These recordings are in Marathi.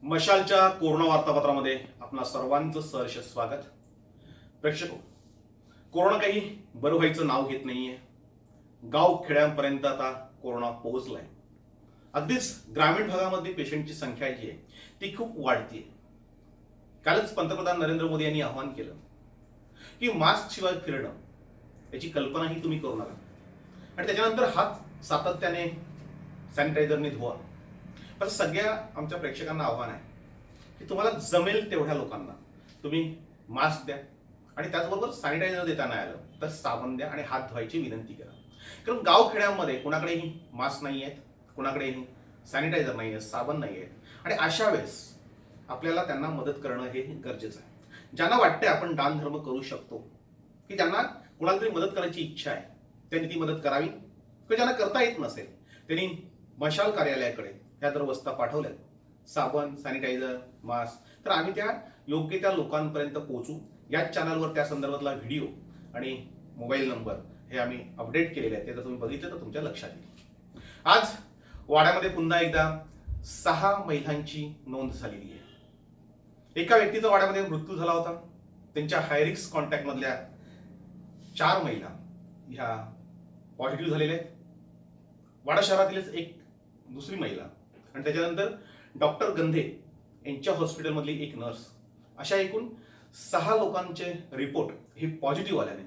मशालच्या कोरोना वार्तापत्रामध्ये आपणा सर्वांचं सहर्ष स्वागत. प्रेक्षको, कोरोना काही बरं व्हायचं नाव घेत नाहीये. गाव खेड्यांपर्यंत आता कोरोना पोहोचलाय. अगदीच ग्रामीण भागामध्ये पेशंटची संख्या जी आहे ती खूप वाढतीये. कालच पंतप्रधान नरेंद्र मोदी यांनी आवाहन केलं की मास्क शिवाय फिरणं याची कल्पनाही तुम्ही करू नका आणि त्याच्यानंतर हात सातत्याने सॅनिटायझरने धुवा. पण सगळ्या आमच्या प्रेक्षकांना आव्हान आहे की तुम्हाला जमेल तेवढ्या लोकांना तुम्ही मास्क द्या आणि त्याचबरोबर सॅनिटायझर देता नाही आलं तर साबण द्या आणि हात धुवायची विनंती करा. कारण गावखेड्यांमध्ये कोणाकडेही मास्क नाही आहेत, कोणाकडेही सॅनिटायझर नाही आहे, साबण नाही आहे आणि अशा वेळेस आपल्याला त्यांना मदत करणं हे गरजेचं आहे. ज्यांना वाटते आपण दान धर्म करू शकतो, की ज्यांना कोणाला तरी मदत करायची इच्छा आहे, त्यांनी ती मदत करावी. किंवा ज्यांना करता येत नसेल त्यांनी मशाल कार्यालयाकडे ह्या जर वस्ता पाठवल्या, साबण, सॅनिटायझर, मास्क, तर आम्ही त्या योग्य त्या लोकांपर्यंत पोहोचू. याच चॅनलवर त्या संदर्भातला व्हिडिओ आणि मोबाईल नंबर हे आम्ही अपडेट केलेले आहेत. ते जर तुम्ही बघितलं तर तुमच्या लक्षात येईल. आज वाड्यामध्ये पुन्हा एकदा 6 महिलांची नोंद झालेली आहे. एका व्यक्तीचा वाड्यामध्ये मृत्यू झाला होता. त्यांच्या हायरिक्स कॉन्टॅक्ट मधल्या 4 महिला ह्या पॉझिटिव्ह झालेल्या आहेत. वाडा शहरातीलच एक दुसरी महिला आणि त्याच्यानंतर डॉक्टर गंधे यांच्या हॉस्पिटलमधली एक नर्स, अशा एकूण 6 लोकांचे रिपोर्ट हे पॉझिटिव्ह आल्याने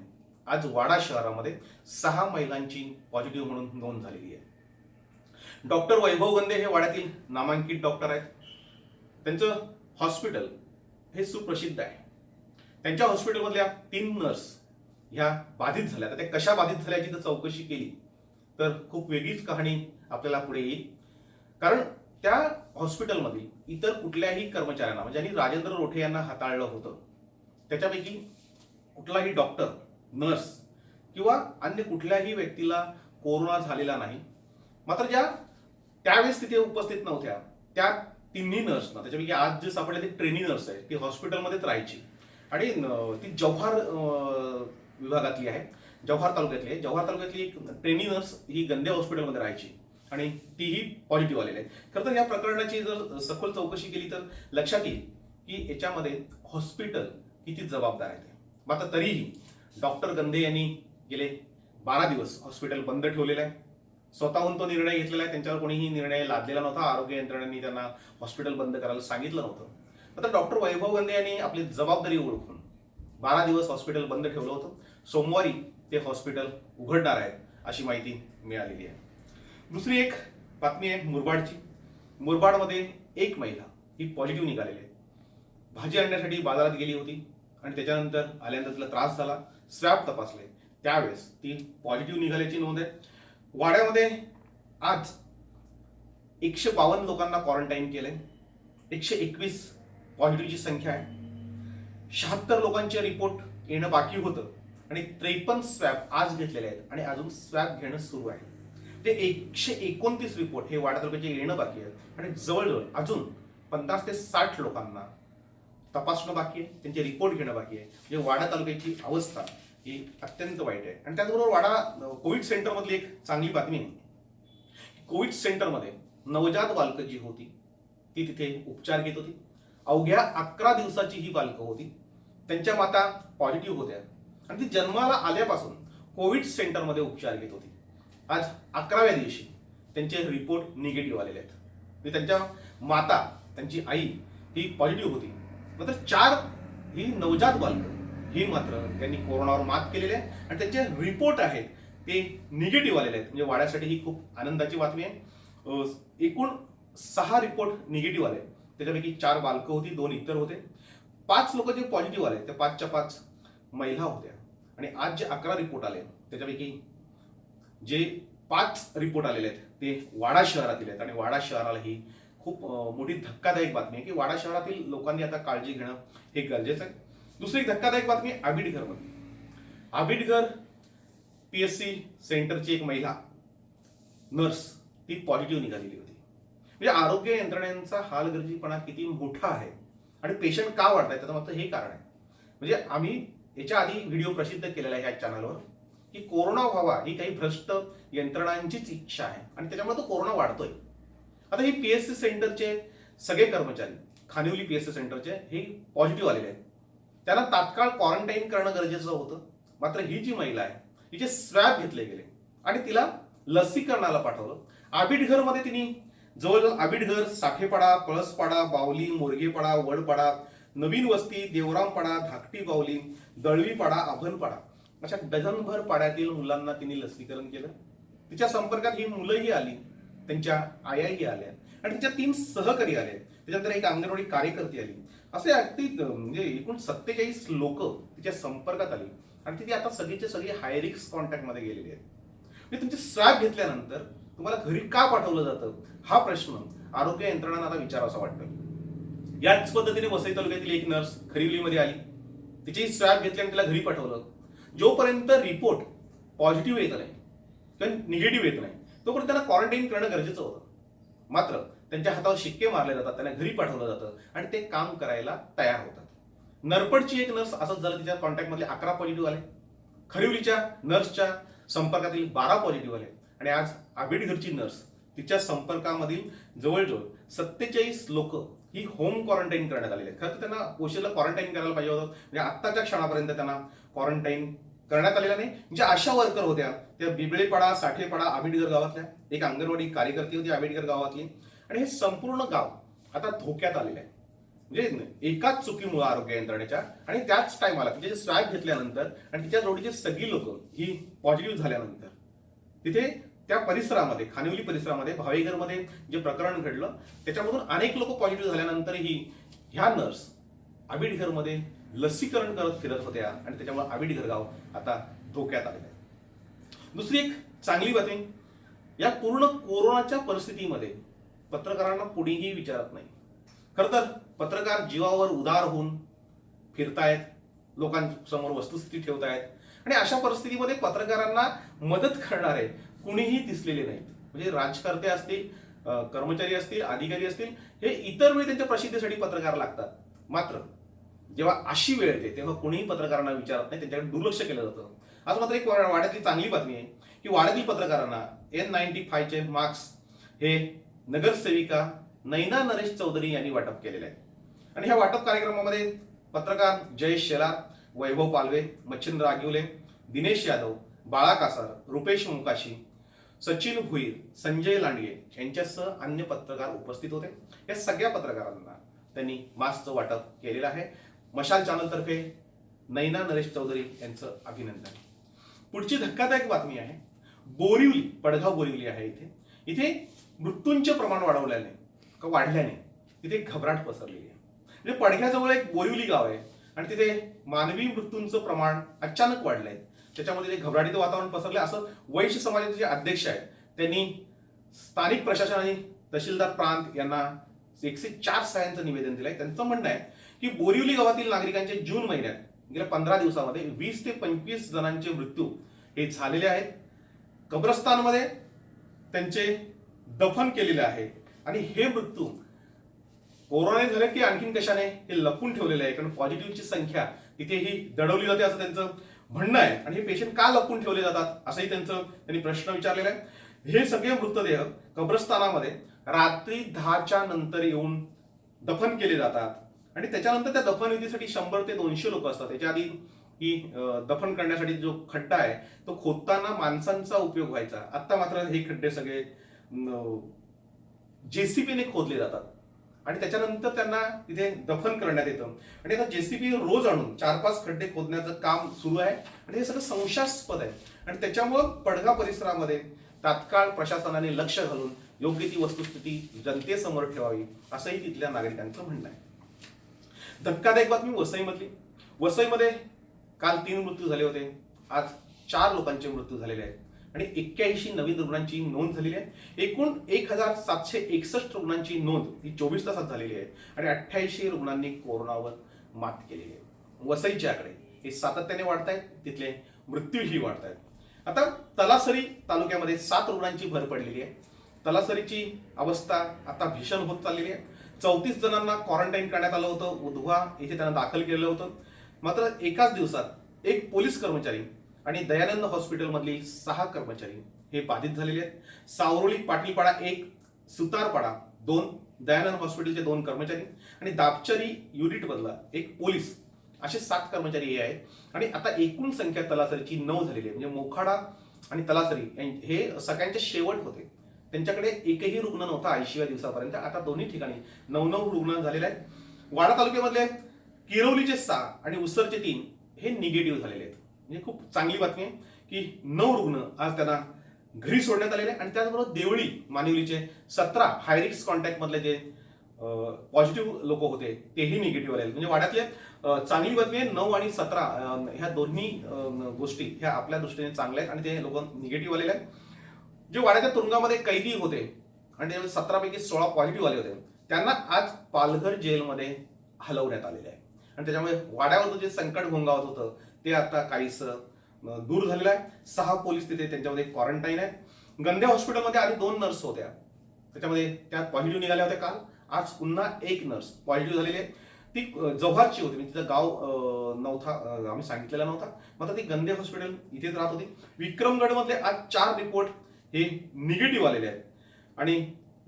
आज वाडा शहरामध्ये 6 महिलांची पॉझिटिव्ह म्हणून नोंद झालेली आहे. डॉक्टर वैभव गंधे हे वाड्यातील नामांकित डॉक्टर आहेत. त्यांचं हॉस्पिटल हे सुप्रसिद्ध आहे. त्यांच्या हॉस्पिटलमधल्या 3 नर्स ह्या बाधित झाल्या. तर त्या कशा बाधित झाल्याची जर चौकशी केली तर खूप वेगळीच कहाणी आपल्याला पुढे येईल. कारण त्या हॉस्पिटलमधील इतर कुठल्याही कर्मचाऱ्यांना, म्हणजे ज्यांनी राजेंद्र रोठे यांना हाताळलं होतं, त्याच्यापैकी कुठलाही डॉक्टर, नर्स किंवा अन्य कुठल्याही व्यक्तीला कोरोना झालेला नाही. मात्र ज्या त्यावेळेस तिथे उपस्थित नव्हत्या त्या 3 नर्सना, त्याच्यापैकी आज जे सापडले ते ट्रेनी नर्स आहे, ती हॉस्पिटलमध्येच राहायची आणि ती जव्हार विभागातली आहे, जव्हार तालुक्यातली आहे. जव्हार तालुक्यातली एक ट्रेनी नर्स ही गंदे हॉस्पिटलमध्ये राहायची आणि तीही पॉझिटिव्ह आलेली आहे. खरं तर या प्रकरणाची जर सखोल चौकशी केली तर लक्षात येईल की याच्यामध्ये हॉस्पिटल किती जबाबदार आहे. मात्र तरीही डॉक्टर गंधे यांनी गेले 12 दिवस हॉस्पिटल बंद ठेवलेलं आहे. स्वतःहून तो निर्णय घेतलेला आहे. त्यांच्यावर कोणीही निर्णय लादलेला नव्हता. आरोग्य यंत्रणेने त्यांना हॉस्पिटल बंद करायला सांगितलं नव्हतं. आता डॉक्टर वैभव गंधे यांनी आपली जबाबदारी ओळखून 12 दिवस हॉस्पिटल बंद ठेवलं होतं. सोमवारी ते हॉस्पिटल उघडणार आहेत अशी माहिती मिळालेली आहे. दुसरी एक बातमी आहे मुरबाडची. मुरबाडमध्ये एक महिला ही पॉझिटिव्ह निघालेली आहे. भाजी आणण्यासाठी बाजारात गेली होती आणि त्याच्यानंतर आल्यानंतर तिला त्रास झाला. स्वॅब तपासले त्यावेळेस ती पॉझिटिव्ह निघाल्याची नोंद आहे. वाड्यामध्ये आज 152 लोकांना क्वारंटाईन केलंय. 121 पॉझिटिव्हची संख्या आहे. 76 लोकांचे रिपोर्ट येणं बाकी होतं आणि 53 स्वॅब आज घेतलेले आहेत आणि अजून स्वॅब घेणं सुरू आहे. ते 129 रिपोर्ट हे वाडा तालुक्याचे येणं बाकी आहे आणि जवळजवळ अजून 50 ते 60 लोकांना तपासणं बाकी आहे, त्यांचे रिपोर्ट घेणं बाकी आहे. म्हणजे वाडा तालुक्याची अवस्था ही अत्यंत वाईट आहे. आणि त्याचबरोबर वाडा कोविड सेंटरमधली एक चांगली बातमी आहे. कोविड सेंटरमध्ये नवजात बालकं जी होती ती तिथे उपचार घेत होती. अवघ्या 11 दिवसाची ही बालकं होती. त्यांच्या माता पॉझिटिव्ह होत्या आणि ती जन्माला आल्यापासून कोविड सेंटरमध्ये उपचार घेत होती. आज 11व्या दिवशी त्यांचे रिपोर्ट निगेटिव्ह आलेले आहेत. म्हणजे त्यांच्या माता, त्यांची आई ही पॉझिटिव्ह होती. मात्र 4 ही नवजात बालकं ही मात्र त्यांनी कोरोनावर मात केलेली आहे आणि त्यांचे रिपोर्ट आहेत ते निगेटिव्ह आलेले आहेत. म्हणजे वाड्यासाठी ही खूप आनंदाची बातमी आहे. एकूण 6 रिपोर्ट निगेटिव्ह आले. त्याच्यापैकी 4 बालकं होती, 2 इतर होते. 5 लोक जे पॉझिटिव्ह आले त्या 5च्या 5 महिला होत्या आणि आज जे 11 रिपोर्ट आले त्याच्यापैकी जे 5 रिपोर्ट आलेले आहेत ते वाडा शहरातील आहेत आणि वाडा शहराला ही खूप मोठी धक्कादायक बातमी आहे की वाडा शहरातील लोकांनी आता काळजी घेणं हे गरजेचं आहे. दुसरी धक्कादायक बातमी आबिडघर मध्ये. आबिडघर PSC सेंटरची एक महिला नर्स ती पॉझिटिव्ह निघालेली होती. म्हणजे आरोग्य यंत्रणेचा हालगर्जीपणा किती मोठा आहे आणि पेशंट का वाढत आहे त्याचं मात्र हे कारण आहे. म्हणजे आम्ही याच्या आधी व्हिडिओ प्रसिद्ध केलेला आहे ह्या चॅनलवर की कोरोना व्हावा ही काही भ्रष्ट यंत्रणांचीच इच्छा आहे आणि त्याच्यामुळे तो कोरोना वाढतोय. आता ही PSC सेंटरचे सगळे कर्मचारी खानिवली PSC सेंटरचे हे पॉझिटिव्ह आलेले आहेत. त्यांना तात्काळ क्वारंटाईन करणं गरजेचं होतं. मात्र ही जी महिला आहे तिचे स्वॅब घेतले गेले आणि तिला लसीकरणाला पाठवलं. आबिडघरमध्ये तिने जवळजवळ आबिडघर, साठेपाडा, पळसपाडा, बावली, मोरगेपाडा, वडपाडा, नवीन वस्ती, देवरामपाडा, धाकटी बावली, दळवीपाडा, आभनपाडा अशा डझनभर पाड्यातील मुलांना तिने लसीकरण केलं. तिच्या संपर्कात ही मुलंही आली, त्यांच्या आयाही आल्या आणि तिच्या 3 सहकारी आले. त्याच्यानंतर एक अंगणवाडी कार्यकर्ती आली. असे अगदी म्हणजे एकूण 47 लोक तिच्या संपर्कात आली आणि तिथे आता सगळीचे सगळे हाय रिस्क कॉन्टॅक्टमध्ये गेलेले आहेत. म्हणजे तुमचे स्वॅब घेतल्यानंतर तुम्हाला घरी का पाठवलं जातं हा प्रश्न आरोग्य यंत्रणांना आता विचारावासा वाटतं. याच पद्धतीने वसई तालुक्यातील एक नर्स खरिवलीमध्ये आली, तिची स्वॅब घेतली आणि तिला घरी पाठवलं. जोपर्यंत रिपोर्ट पॉझिटिव्ह येत नाही किंवा निगेटिव्ह येत नाही तोपर्यंत त्यांना क्वारंटाईन करणं गरजेचं होतं. मात्र त्यांच्या हातावर शिक्के मारले जातात, त्यांना घरी पाठवलं जातं आणि ते काम करायला तयार होतात. नरपडची एक नर्स असंच झालं, तिच्या कॉन्टॅक्टमधले 11 पॉझिटिव्ह आले. खरिवलीच्या नर्सच्या संपर्कातील 12 पॉझिटिव्ह आले आणि आज आबिडघरची नर्स तिच्या संपर्कामधील जवळजवळ 47 लोक ही होम क्वारंटाईन करण्यात आलेली आहेत. खरं तर त्यांना उशिरा क्वारंटाईन करायला पाहिजे होतं, म्हणजे आत्ताच्या क्षणापर्यंत त्यांना क्वारंटाईन करण्यात आलेला नाही. ज्या आशा वर्कर होत्या त्या बिबळेपाडा, साठेपाडा, आबिडघर गावातल्या, एक अंगणवाडी कार्यकर्ती होती आबिडघर गावातली आणि हे संपूर्ण गाव आता धोक्यात आलेलं आहे. म्हणजे एकाच चुकीमुळे आरोग्य यंत्रणेच्या आणि त्याच टायमाला तिचे स्वॅब घेतल्यानंतर आणि तिच्या जोडीची सगळी लोक ही पॉझिटिव्ह झाल्यानंतर तिथे त्या परिसरामध्ये, खानिवली परिसरामध्ये, भावेघरमध्ये जे प्रकरण घडलं त्याच्यामधून अनेक लोक पॉझिटिव्ह झाल्यानंतरही ह्या नर्स आबिडघरमध्ये लसीकरण करत फिरत होत्या आणि त्याच्यामुळे आबिडघर गाव आता धोक्यात आलेलं आहे. दुसरी एक चांगली बातमी, या पूर्ण कोरोनाच्या परिस्थितीमध्ये पत्रकारांना कोणीही विचारत नाही. खरं तर पत्रकार जीवावर उदार होऊन फिरतायत, लोकांसमोर वस्तुस्थिती ठेवतायत आणि अशा परिस्थितीमध्ये पत्रकारांना मदत करणारे कुणीही दिसलेले नाहीत. म्हणजे राजकर्ते असतील, कर्मचारी असतील, अधिकारी असतील, हे इतर वेळी त्यांच्या प्रसिद्धीसाठी पत्रकार लागतात. मात्र जेव्हा अशी वेळ येते तेव्हा कोणीही पत्रकारांना विचारत नाही, त्यांच्याकडे दुर्लक्ष केलं जातं. आज मात्र एक वाड्यातली चांगली बातमी आहे की वाड्यातील पत्रकारांना N95चे मास्क हे नगरसेविका नैना नरेश चौधरी यांनी वाटप केलेले आहे. आणि ह्या वाटप कार्यक्रमामध्ये पत्रकार जयेश शेलार, वैभव पालवे, मच्छिंद्र आगिवले, दिनेश यादव, बाळा कासार, रुपेश मुकाशी, सचिन भुईर, संजय लांडगे यांच्यासह अन्य पत्रकार उपस्थित होते. या सगळ्या पत्रकारांना त्यांनी मास्कचं वाटप केलेलं आहे. मशाल चॅनलतर्फे नैना नरेश चौधरी यांचं अभिनंदन. पुढची धक्कादायक बातमी आहे, बोरिवली, पडघा बोरिवली आहे. इथे मृत्यूंचे प्रमाण वाढल्याने तिथे घबराट पसरलेली आहे. म्हणजे पडघ्याजवळ एक बोरिवली गाव आहे आणि तिथे मानवी मृत्यूंचं प्रमाण अचानक वाढलंय. त्याच्यामध्ये ते घबराटीचं वातावरण पसरलंय असं वैश्य समाजाचे जे अध्यक्ष आहेत त्यांनी स्थानिक प्रशासनाने तहसीलदार प्रांत यांना 104 सह्यांचं निवेदन दिलंय. त्यांचं म्हणणं आहे की बोरिवली गावातील नागरिकांचे जून महिन्यात गेल्या 15 दिवसामध्ये 20 ते 25 जणांचे मृत्यू हे झालेले आहेत. कब्रस्तानमध्ये त्यांचे दफन केलेले आहे आणि हे मृत्यू कोरोनाने झाले की आणखीन कशाने हे लपून ठेवलेले आहे, कारण पॉझिटिव्हची संख्या तिथेही दडवली जाते असं त्यांचं म्हणणं आहे. आणि हे पेशंट का लपून ठेवले जातात असंही त्यांनी प्रश्न विचारलेला आहे. हे सगळे मृतदेह कब्रस्तानामध्ये रात्री 10च्या नंतर येऊन दफन केले जातात आणि त्याच्यानंतर त्या दफनविधीसाठी 100 ते 200 लोक असतात. त्याच्या आधी ही दफन करण्यासाठी जो खड्डा आहे तो खोदताना माणसांचा उपयोग व्हायचा. आता मात्र हे खड्डे सगळे JCBने खोदले जातात आणि त्याच्यानंतर त्यांना तिथे दफन करण्यात येतं. आणि आता JCB रोज आणून 4-5 खड्डे खोदण्याचं काम सुरू आहे आणि हे सगळं संशयास्पद आहे. आणि त्याच्यामुळं पडघा परिसरामध्ये तात्काळ प्रशासनाने लक्ष घालून योग्य ती वस्तुस्थिती जनतेसमोर ठेवावी असंही तिथल्या नागरिकांचं म्हणणं आहे. धक्कादायक बातमी वसईमधली. वसईमध्ये काल 3 मृत्यू झाले होते, आज 4 लोकांचे मृत्यू झालेले आहेत आणि 81 नवीन रुग्णांची नोंद झालेली आहे. एकूण 1761 रुग्णांची नोंद ही 24 तासात झालेली आहे आणि 88 रुग्णांनी कोरोनावर मात केलेली आहे. वसईचे आकडे हे सातत्याने वाढत आहेत, तिथले मृत्यूही वाढत आहेत. आता तलासरी तालुक्यामध्ये 7 रुग्णांची भर पडलेली आहे. तलासरीची अवस्था आता भीषण होत चाललेली आहे. 34 जणांना क्वारंटाईन करण्यात आलं होतं. उधवा येथे त्यांना दाखल केलं होतं. मात्र एकाच दिवसात एक पोलीस कर्मचारी आणि दयानंद हॉस्पिटलमधली 6 कर्मचारी हे बाधित झालेले आहेत. सावरोली, पाटीलपाडा 1, सुतारपाडा 2, दयानंद हॉस्पिटलचे 2 कर्मचारी आणि दापचरी युनिटमधला एक पोलीस असे 7 कर्मचारी हे आहेत. आणि आता एकूण संख्या तलासरीची 9 झालेली आहे. म्हणजे मोखाडा आणि तलासरी हे सगळ्यांचे शेवट होते. त्यांच्याकडे एकही रुग्ण नव्हता 80व्या दिवसापर्यंत. आता दोन्ही ठिकाणी 9 रुग्ण झालेले आहेत. वाडा तालुक्यामधले किरवलीचे 6 आणि उसरचे 3 हे निगेटिव्ह झालेले आहेत. म्हणजे खूप चांगली बातमी आहे की 9 रुग्ण आज त्यांना घरी सोडण्यात आलेले आणि त्याचबरोबर देवळी मानिवलीचे 17 हायरिक्स कॉन्टॅक्ट मधले जे पॉझिटिव्ह लोक होते तेही निगेटिव्ह आले. म्हणजे वाड्यातले चांगली बातमी आहे. 9 आणि 17 ह्या दोन्ही गोष्टी ह्या आपल्या दृष्टीने चांगल्या आहेत आणि ते लोक निगेटिव्ह आलेले आहेत. जे वाड्याच्या तुरुंगामध्ये कैदी होते आणि त्यामध्ये 17 पैकी 16 पॉझिटिव्ह आले होते त्यांना आज पालघर जेलमध्ये हलवण्यात आलेले आहे. आणि त्याच्यामुळे वाड्यावर जे संकट घोंगावत होतं ते आता काहीस दूर झालेलं आहे. 6 पोलीस तिथे त्यांच्यामध्ये क्वारंटाईन आहेत. गंदे हॉस्पिटलमध्ये आधी 2 नर्स होत्या, त्याच्यामध्ये त्या पॉझिटिव्ह निघाल्या होत्या काल. आज पुन्हा एक नर्स पॉझिटिव्ह झालेली आहे. ती जव्हारची होती, म्हणजे तिचं गाव नव्हता, आम्ही सांगितलेला नव्हता. मात्र ती गंदे हॉस्पिटल इथेच राहत होती. विक्रमगडमधले आज 4 रिपोर्ट हे निगेटिव्ह आलेले आहेत. आणि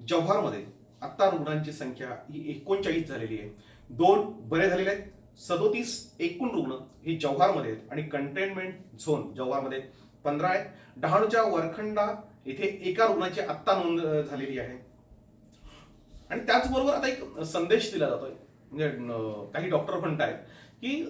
जव्हारमध्ये आता रुग्णांची संख्या ही 39 झालेली आहे. 2 बरे झालेले आहेत. 37 एकूण रुग्ण हे जव्हारमध्ये आहेत आणि कंटेनमेंट झोन जव्हारमध्ये 15 आहेत. डहाणूच्या वरखंडा इथे एका रुग्णाची आत्ता नोंद झालेली आहे. आणि त्याचबरोबर आता एक संदेश दिला जातोय, म्हणजे काही डॉक्टर म्हणतायत की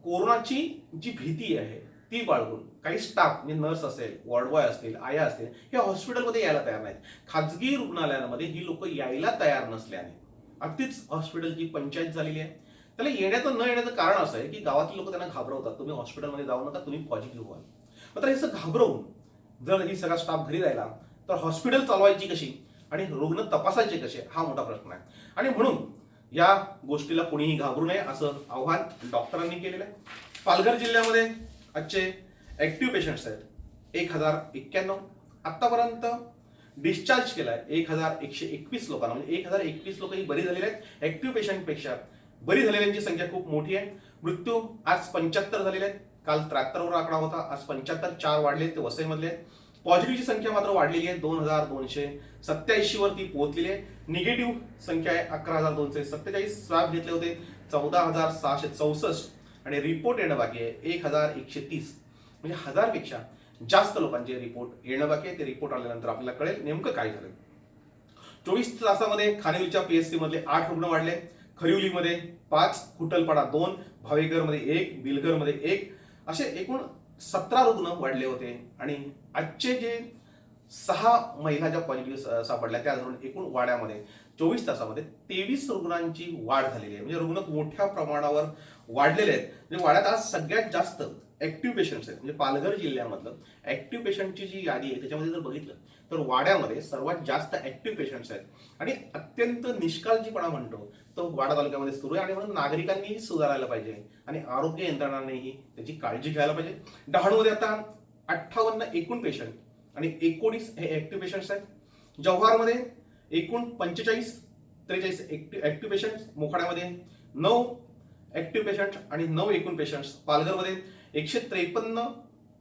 कोरोनाची जी भीती आहे ती बाळगून काही स्टाफ म्हणजे नर्स असेल, वॉर्डबॉय असतील, आया असतील हे हॉस्पिटलमध्ये यायला तयार नाहीत. खाजगी रुग्णालयांमध्ये ही लोक यायला तयार नसल्याने अगदीच हॉस्पिटलची पंचायत झालेली आहे. त्याला येण्याचं न येण्याचं कारण असं आहे की गावातील लोक त्यांना घाबरवतात, तुम्ही हॉस्पिटलमध्ये जाऊ नका, तुम्ही पॉझिटिव्ह व्हाल. मात्र हे सगळं घाबरवून जर ही सगळा स्टाफ घरी राहिला तर हॉस्पिटल चालवायची कशी आणि रुग्ण तपासायचे कसे हा मोठा प्रश्न आहे. आणि म्हणून या गोष्टीला कोणीही घाबरू नये असं आव्हान डॉक्टरांनी केलेलं आहे. पालघर जिल्ह्यामध्ये आजचे ऍक्टिव्ह पेशंट्स आहेत 1091. आतापर्यंत डिस्चार्ज केलाय 1121 लोकांना, म्हणजे 1021 लोक ही बरी झालेली आहेत. ऍक्टिव्ह पेशंटपेक्षा बरी झालेल्यांची संख्या खूप मोठी आहे. मृत्यू आज 75 झालेले आहेत. काल 73 वर आकडा होता, आज 75, 4 वाढले ते वसईमधले. पॉझिटिव्हची संख्या मात्र वाढलेली आहे, 2287 वरती पोहोचलेली आहे. निगेटिव्ह संख्या आहे 11247. स्वाब घेतले होते 14664 आणि रिपोर्ट येणं बाकी आहे 1130. म्हणजे 1000 पेक्षा जास्त लोकांचे रिपोर्ट येणं बाकी आहे. ते रिपोर्ट आल्यानंतर आपल्याला कळेल नेमकं काय झालं. 24 तासामध्ये खानिवलीच्या पीएससी मधले 8 रुग्ण वाढले. खरिवलीमध्ये 5, खुटलपाडा 2, भावेघरमध्ये 1, बिलघरमध्ये 1 असे एकूण 17 रुग्ण वाढले होते. आणि आजचे जे 6 महिला ज्या पॉझिटिव्ह सापडल्या त्या धरून एकूण वाड्यामध्ये 24 तासामध्ये 23 रुग्णांची वाढ झालेली आहे. म्हणजे रुग्ण मोठ्या प्रमाणावर वाढलेले आहेत. म्हणजे वाड्यात आज सगळ्यात जास्त ऍक्टिव्ह पेशंट्स आहेत. म्हणजे पालघर जिल्ह्यामधलं ऍक्टिव्ह पेशंटची जी यादी आहे त्याच्यामध्ये जर बघितलं तर वाड्यामध्ये सर्वात जास्त ऍक्टिव्ह पेशंट्स आहेत. आणि अत्यंत निष्काळजीपणा म्हणतो तो वाडा तालुक्यामध्ये सुरू आहे. आणि म्हणून नागरिकांनीही सुधारायला पाहिजे आणि आरोग्य यंत्रणांनीही त्याची काळजी घ्यायला पाहिजे. डहाणूमध्ये आता 58 एकूण पेशंट आणि 19 हे ऍक्टिव्ह पेशंट्स आहेत. जव्हारमध्ये एकूण 43 ऍक्टिव्ह पेशंट्स. मोखाड्यामध्ये 9 ऍक्टिव्ह पेशंट्स आणि 9 एकूण पेशंट्स. पालघरमध्ये 153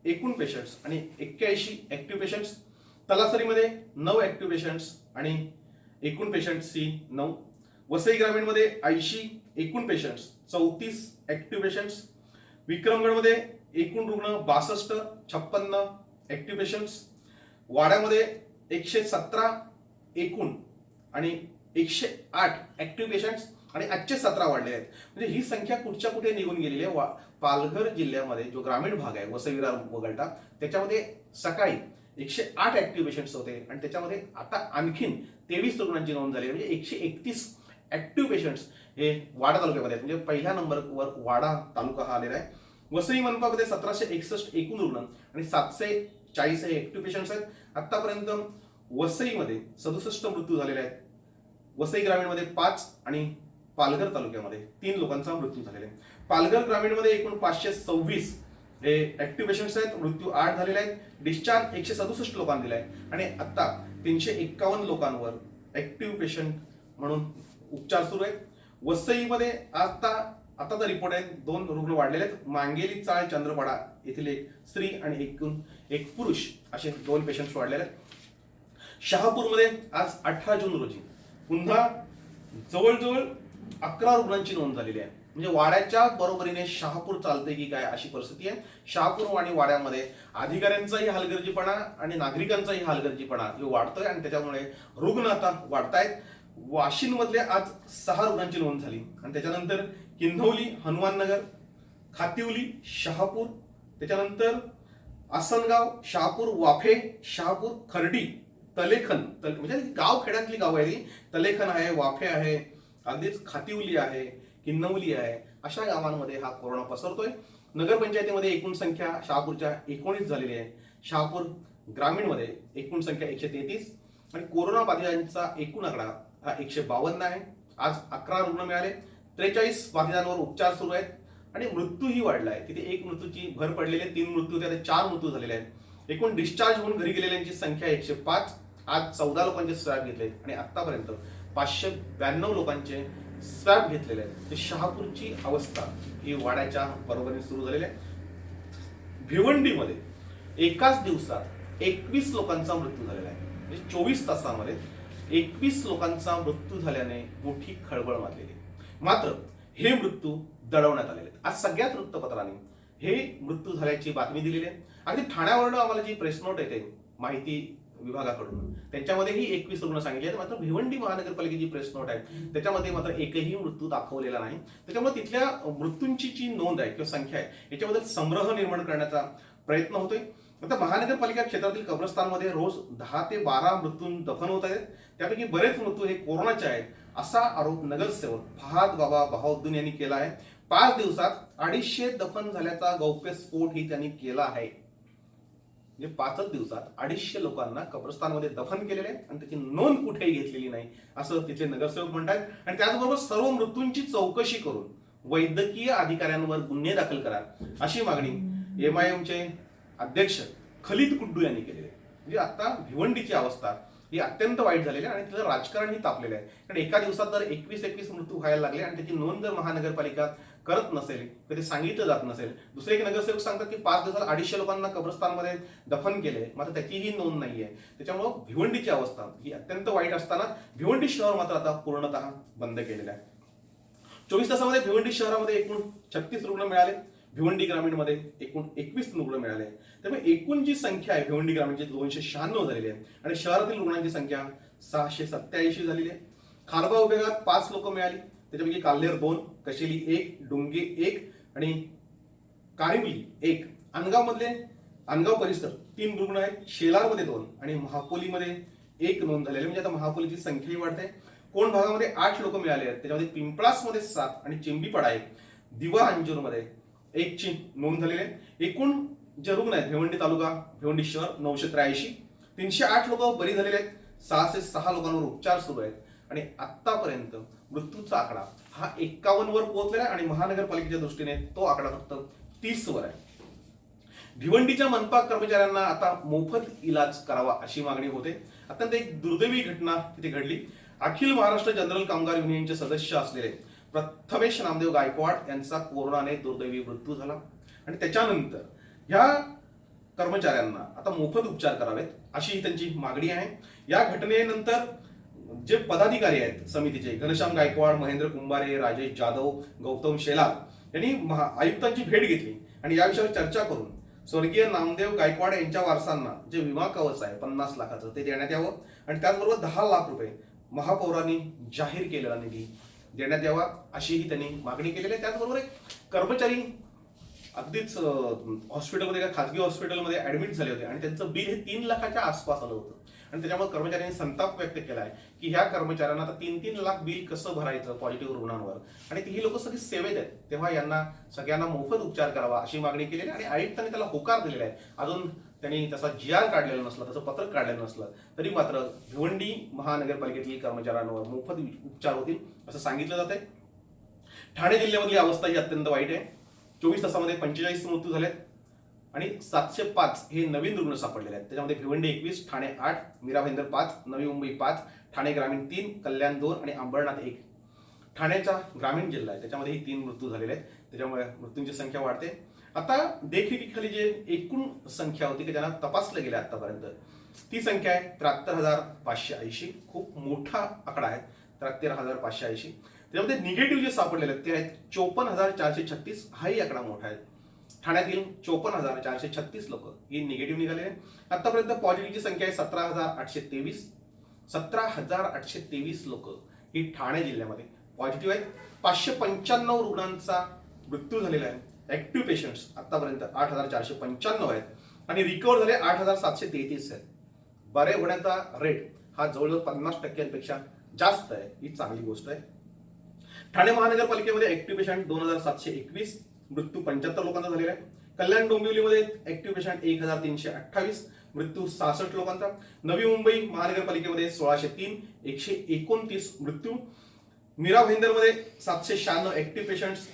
एकूण पेशंट्स आणि 81 ऍक्टिव्ह पेशंट्स. तलासरीमध्ये 9 ऍक्टिव्ह पेशंट्स आणि एकूण पेशंट्सची 9. वसई ग्रामीणमध्ये 80 एकूण पेशंट्स, 34 ऍक्टिव्ह पेशंट्स. विक्रमगडमध्ये एकूण रुग्ण 62, 56 ऍक्टिव्ह पेशंट्स. वाड्यामध्ये 117 एकूण आणि 108 ऍक्टिव्ह पेशंट्स आणि आजचे 17 वाढले आहेत. म्हणजे ही संख्या कुठच्या कुठे निघून गेलेली आहे. पालघर जिल्ह्यामध्ये जो ग्रामीण भाग आहे वसई विरार वगळता त्याच्यामध्ये सकाळी 108 ऍक्टिव्ह पेशंट्स होते आणि त्याच्यामध्ये आता आणखीन 23 रुग्णांची नोंद झाली. म्हणजे 131 ऍक्टिव्ह पेशंट्स हे वाडा तालुक्यामध्ये आहेत. म्हणजे पहिल्या नंबरवर वाडा तालुका हा आलेला आहे. वसई मनपामध्ये 1761 एकूण रुग्ण आणि 740 हे ऍक्टिव्ह पेशंट्स आहेत. आतापर्यंत वसईमध्ये 67 मृत्यू झालेले आहेत. वसई ग्रामीणमध्ये 5 आणि पालघर तालुक्यामध्ये 3 लोकांचा मृत्यू झालेला आहे. पालघर ग्रामीणमध्ये एकूण 526 हे ऍक्टिव्ह पेशंट्स आहेत. मृत्यू 8 झालेले आहेत. डिस्चार्ज 167 लोकांना दिलाय आणि आता 351 लोकांवर ऍक्टिव्ह पेशंट म्हणून उपचार सुरू आहेत. वसईमध्ये आता तर रिपोर्ट आहेत 2 रुग्ण वाढलेले आहेत. मांगेली चाळ चंद्रपाडा येथील एक स्त्री आणि एक पुरुष असे 2 पेशंट्स वाढलेले आहेत. शहापूरमध्ये आज 18 जून रोजी पुन्हा जवळजवळ 11 रुग्णांची नोंद झालेली आहे. म्हणजे वाड्याच्या बरोबरीने शहापूर चालते की काय अशी परिस्थिती आहे. शहापूर आणि वाड्यामध्ये अधिकाऱ्यांचाही हलगर्जीपणा आणि नागरिकांचाही हलगर्जीपणा हे वाढतोय आणि त्याच्यामुळे रुग्ण आता वाढतायत. वाशिम मधले आज 6 रुग्णांची नोंद झाली आणि त्याच्यानंतर किन्हवली, हनुमाननगर, खातिवली, शहापूर, त्याच्यानंतर आसनगाव, शहापूर, वाफे, शहापूर, खर्डी, तलेखन म्हणजे गाव खेड्यातली गाव आहे ती. तलेखन आहे, वाफे आहे, अगदीच खातिवली आहे, किन्नवली आहे, अशा गावांमध्ये हा कोरोना पसरतोय. नगरपंचायतीमध्ये एकूण संख्या शहापूरच्या 19 झालेली आहे. शहापूर ग्रामीणमध्ये एकूण संख्या 133 आणि कोरोना बाधितांचा एकूण आकडा हा 152 आहे. आज 11 रुग्ण मिळाले, 43 बाधितांवर उपचार सुरू आहेत आणि मृत्यूही वाढला आहे. तिथे एक मृत्यूची भर पडलेली आहे, 3 मृत्यू होते, आता 4 मृत्यू झालेले आहेत. एकूण डिस्चार्ज होऊन घरी गेलेल्यांची संख्या 105. आज 14 लोकांचे स्वॅब घेतले आणि आतापर्यंत 592 लोकांचे स्वॅब घेतलेले आहेत. तर शहापूरची अवस्था ही वाड्याच्या बरोबरीने सुरू झालेली आहे. भिवंडीमध्ये एकाच दिवसात 21 लोकांचा मृत्यू झालेला आहे. म्हणजे 24 तासामध्ये 21 लोकांचा मृत्यू झाल्याने मोठी खळबळ माजलेली. मात्र हे मृत्यू दडवण्यात आलेले आहेत. आज सगळ्याच वृत्तपत्रांनी हे मृत्यू झाल्याची बातमी दिलेली आहे. अगदी ठाण्यावरून आम्हाला जी प्रेस नोट येते माहिती विभागाकडून त्याच्यामध्येही 21 रुग्ण सांगितले आहेत. मात्र भिवंडी महानगरपालिकेची प्रेस नोट आहे त्याच्यामध्ये मात्र एकही मृत्यू दाखवलेला नाही. त्याच्यामुळे तिथल्या मृत्यूंची जी नोंद आहे किंवा संख्या आहे याच्याबद्दल संग्रह निर्माण करण्याचा प्रयत्न होतोय. आता महानगरपालिका क्षेत्रातील कब्रस्तानमध्ये रोज 10 ते 12 मृत्यू दफन होत आहेत. त्यापैकी बरेच मृत्यू हे कोरोनाचे आहेत असा आरोप नगरसेवक फहाद बाबा बहाउद्दीन यांनी केला आहे. 5 दिवसात 250 दफन झाल्याचा गौप्यस्फोट ही त्यांनी केला आहे. म्हणजे 5 दिवसात 250 लोकांना कब्रस्तानमध्ये दफन केलेले आहे आणि त्याची नोंद कुठेही घेतलेली नाही असं तिथले नगरसेवक म्हणतात. आणि त्याचबरोबर सर्व मृत्यूंची चौकशी करून वैद्यकीय अधिकाऱ्यांवर गुन्हे दाखल करा अशी मागणी एमआयएमचे अध्यक्ष खलीद कुड्डू यांनी केलेली आहे. म्हणजे आता भिवंडीची अवस्था ही अत्यंत वाईट झालेली आहे आणि तिथलं राजकारणही तापलेलं आहे. कारण एका दिवसात जर 21 मृत्यू व्हायला लागले आणि त्याची नोंद जर महानगरपालिका करत नसेल तर ते सांगितलं जात नसेल. दुसरे एक नगरसेवक सांगतात की 5 दिवसात 250 लोकांना कब्रस्तानमध्ये दफन केले मात्र त्याचीही नोंद नाहीये. त्याच्यामुळं भिवंडीची अवस्था ही अत्यंत वाईट असताना भिवंडी शहर मात्र आता पूर्णतः बंद केलेलं आहे. 24 तासामध्ये भिवंडी शहरामध्ये एकूण 36 रुग्ण मिळाले. भिवंडी ग्रामीणमध्ये एकूण 21 रुग्ण मिळाले. त्यामुळे एकूण जी संख्या आहे भिवंडी ग्रामीणची 296 झालेली आहे आणि शहरातील रुग्णांची संख्या 687 झालेली आहे. खारगाव विभागात 5 लोक मिळाली. त्याच्यापैकी काल्हेर 2, कशेली 1, डोंगे 1 आणि कारिवली 1. अनगाव परिसर 3 रुग्ण आहेत. शेलारमध्ये 2 आणि महापोलीमध्ये 1 नोंद झालेली. म्हणजे आता महापोलीची संख्याही वाढते. कोण भागामध्ये 8 लोक मिळाले आहेत. त्याच्यामध्ये पिंपळासमध्ये 7 आणि चिंबीपाडा 1, दिवा अंजूरमध्ये 1 ची नोंद झालेली आहे. एकूण जे रुग्ण आहेत भिवंडी तालुका भिवंडी शहर 983. 308 लोक बरी झालेले आहेत. 606 लोकांवर उपचार सुरू आहेत आणि आतापर्यंत मृत्यूचा आकडा हा 51 वर पोहोचलेला आहे आणि महानगरपालिकेच्या दृष्टीने तो आकडा फक्त 30 वर आहे. भिवंडीच्या मनपा कर्मचाऱ्यांना आता मोफत इलाज करावा अशी मागणी होते. अत्यंत एक दुर्दैवी घटना तिथे घडली. अखिल महाराष्ट्र जनरल कामगार युनियनचे सदस्य असलेले प्रथमेश नामदेव गायकवाड यांचा कोरोनाने दुर्दैवी मृत्यू झाला आणि त्याच्यानंतर ह्या कर्मचाऱ्यांना आता मोफत उपचार करावेत अशी त्यांची मागणी आहे. या घटनेनंतर जे पदाधिकारी आहेत समितीचे घनश्याम गायकवाड, महेंद्र कुंभारे, राजेश जाधव, गौतम शेलार यांनी आयुक्तांची भेट घेतली आणि या विषयावर चर्चा करून स्वर्गीय नामदेव गायकवाड यांच्या वारसांना जे विमा कवच आहे 50 लाखाचं ते देण्यात यावं आणि त्याचबरोबर 10 लाख रुपये महापौरांनी जाहीर केलेला निधी देण्यात यावा अशीही त्यांनी मागणी केलेली आहे. त्याचबरोबर एक कर्मचारी अगदीच हॉस्पिटलमध्ये खासगी हॉस्पिटलमध्ये ऍडमिट झाले होते आणि त्यांचं बिल हे 3 लाखाच्या आसपास आलं होतं आणि त्याच्यामुळे कर्मचाऱ्यांनी संताप व्यक्त केला आहे की ह्या कर्मचाऱ्यांना आता 3-3 लाख बिल कसं भरायचं पॉझिटिव्ह रुग्णांवर आणि ही लोक सगळी सेवेत आहेत तेव्हा यांना सगळ्यांना मोफत उपचार करावा अशी मागणी केलेली आहे. आणि आयुक्तांनी त्याला होकार दिलेला आहे. अजून त्यांनी त्याचा GR काढलेला नसला, त्याचं पत्रक काढलेलं नसलं तरी मात्र भिवंडी महानगरपालिकेतील कर्मचाऱ्यांवर मोफत उपचार होतील असं सांगितलं जात आहे. ठाणे जिल्ह्यामधली अवस्था ही अत्यंत वाईट आहे. 24 तासामध्ये 45 मृत्यू झालेत आणि 705 हे नवीन रुग्ण सापडलेले आहेत. त्याच्यामध्ये भिवंडी 21, ठाणे 8, मीरा भाईंदर 5, नवी मुंबई 5, ठाणे ग्रामीण 3, कल्याण 2 आणि अंबरनाथ 1. ठाण्याचा ग्रामीण जिल्हा आहे त्याच्यामध्येही 3 मृत्यू झालेले आहेत. त्याच्यामुळे मृत्यूंची संख्या वाढते. आता देखरेखीखाली जे एकूण संख्या होती की ज्यांना तपासलं गेलं आतापर्यंत ती संख्या आहे 73,580. खूप मोठा आकडा आहे. 73,580. त्याच्यामध्ये निगेटिव्ह जे सापडलेले आहेत ते आहेत 54,436. हाही आकडा मोठा आहे. ठाण्यातील 54,436 लोक ही निगेटिव्ह निघाले आहेत. आतापर्यंत पॉझिटिव्हची संख्या आहे 17,823. 17,823 लोक ही ठाणे जिल्ह्यामध्ये पॉझिटिव्ह आहेत. 595 रुग्णांचा मृत्यू झालेला आहे. ऍक्टिव्ह पेशंट्स आतापर्यंत 8,495 आहेत आणि रिकव्हर झाले 8,733 आहेत. बरे होण्याचा रेट हा जवळजवळ 50% जास्त आहे. ही चांगली गोष्ट आहे. ठाणे महानगरपालिकेमध्ये ऍक्टिव्ह पेशंट 2,721, मृत्यू 75 लोकांचा झालेला आहे. कल्याण डोंबिवलीमध्ये ऍक्टिव्ह पेशंट 1,328, मृत्यू 66 लोकांचा. नवी मुंबई महानगरपालिकेमध्ये 1,603, 129 मृत्यू. मीरा भाईंदरमध्ये 796 ऍक्टिव्ह पेशंट्स,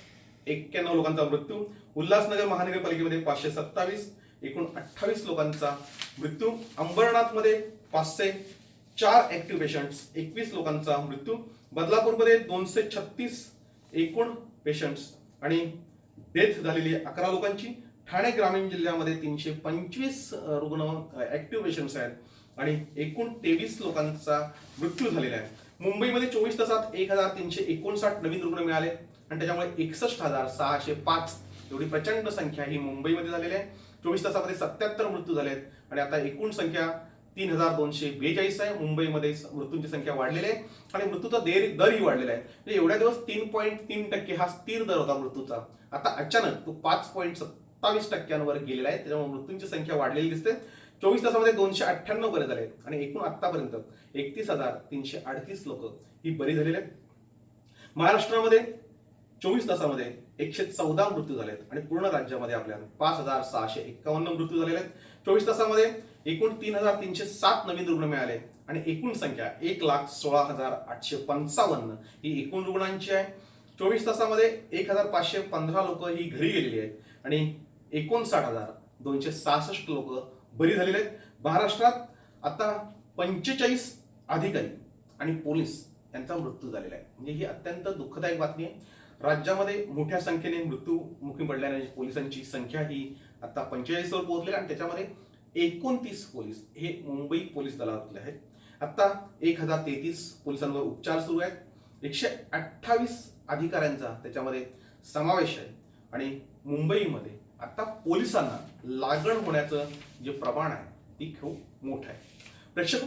91 लोकांचा मृत्यू. उल्हासनगर महानगरपालिकेमध्ये 527, एकूण 28 लोकांचा मृत्यू. अंबरनाथमध्ये 504 ऍक्टिव्ह पेशंट्स, 21 लोकांचा मृत्यू. बदलापूरमध्ये 236 एकूण पेशंट्स आणि डेथ झालेली 11 लोकांची. ठाणे ग्रामीण जिल्ह्यामध्ये 325 रुग्ण ऍक्टिव्ह पेशंट्स आहेत आणि एकूण 23 लोकांचा मृत्यू झालेला आहे. मुंबईमध्ये 24 तासात 1,359 नवीन रुग्ण मिळाले आणि त्याच्यामुळे 61,605 एवढी प्रचंड संख्या ही मुंबईमध्ये झालेली आहे. 24 तासामध्ये 77 मृत्यू झाले आहेत आणि आता एकूण संख्या 3,242 आहे. मुंबईमध्ये मृत्यूंची संख्या वाढलेली आहे आणि मृत्यूचा दरही वाढलेला आहे. म्हणजे एवढ्या दिवस 3.3% हा स्थिर दर होता मृत्यूचा, आता अचानक तो 5.27% गेलेला आहे. त्याच्यामुळे मृत्यूंची संख्या वाढलेली दिसते. 24 तासामध्ये 298 बरे झाले आणि एकूण आतापर्यंत 31,338 लोक ही बरी झालेली आहेत. महाराष्ट्रामध्ये 24 तासामध्ये 114 मृत्यू झालेत आणि पूर्ण राज्यामध्ये आपल्या 5,651 मृत्यू झालेले आहेत. 24 तासामध्ये एकूण 3,307 नवीन रुग्ण मिळाले आणि एकूण संख्या 1,16,855 ही एकूण रुग्णांची आहे. 24 तासामध्ये 1,515 लोक ही घरी गेलेली आहेत आणि 59,266 लोक बरी झालेले आहेत. महाराष्ट्रात आता 45 अधिकारी आणि पोलीस यांचा मृत्यू झालेला आहे. म्हणजे ही अत्यंत दुःखदायक बातमी आहे. राज्यामध्ये मोठ्या संख्येने मृत्यूमुखी पडल्याने पोलिसांची संख्या ही आता 45 वर पोहोचली आणि त्याच्यामध्ये 29 पोलीस हे मुंबई पोलीस दलातले आहेत. आता 1,033 पोलिसांवर उपचार सुरू आहेत. 128 अधिकाऱ्यांचा त्याच्यामध्ये समावेश आहे आणि मुंबईमध्ये आता पोलिसांना लागण होण्याचं जे प्रमाण आहे ती खूप मोठं आहे. प्रेक्षक